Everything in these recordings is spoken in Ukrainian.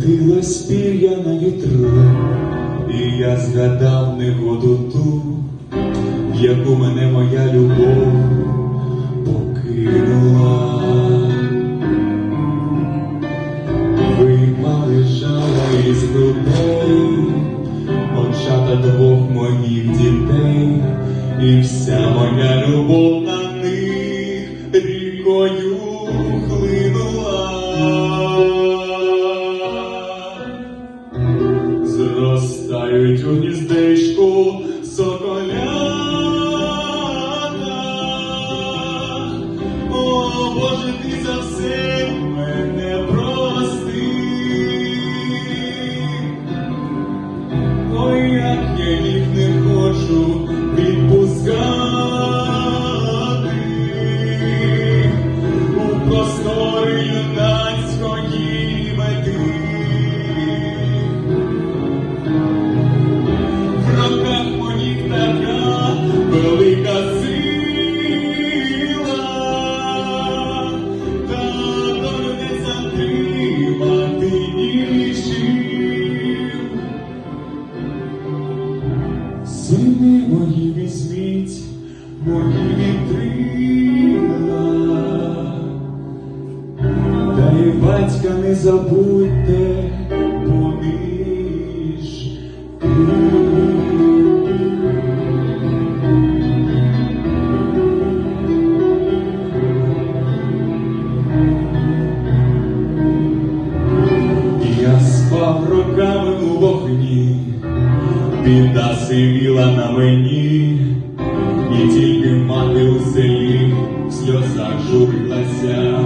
Крутилось пір'я на вітру, і я згадав негоду ту, в яку мене моя любов покинула. Вийма лежала із грудей очата двох моїх дітей, і вся моя любов на них рікою хлинула. Зростають у гніздечку соколята. О, Боже, ти за все мене прости. Ой, як я їх не хочу відпускати у простори юнацької мети. В руках моїх така велика сила, та долю не затримати нічим. Сини мої візьміть, мої вітрила, та й батька не забудьте поміж тим. Я спав роками у вогні, біда сивіла на мені, і тільки мати у селі в сльозах журилася.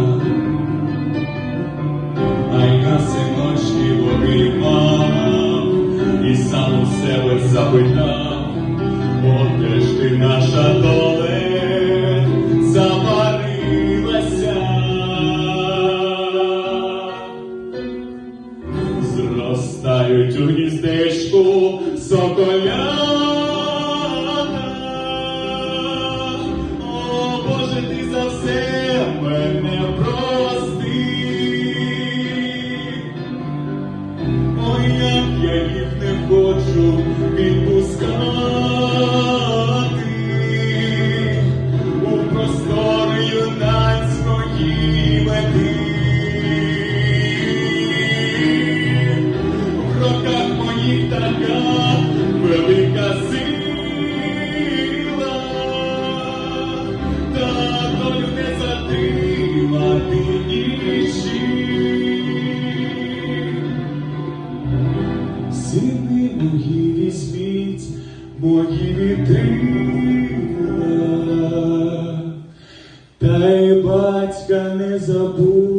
А я синочки обіймав і сам у себе запитав: о, де ж ти, наша доле, заварилася? Зростають у гніздечку соколята. О, Боже, ти за все мене прости. Ой, як я їх не хочу відпускати у простори юнацької мети. В руках моїх така велика сила, та долю не затримати нічим. Сини мої візьміть, мої вітрила, та й батька не забудь.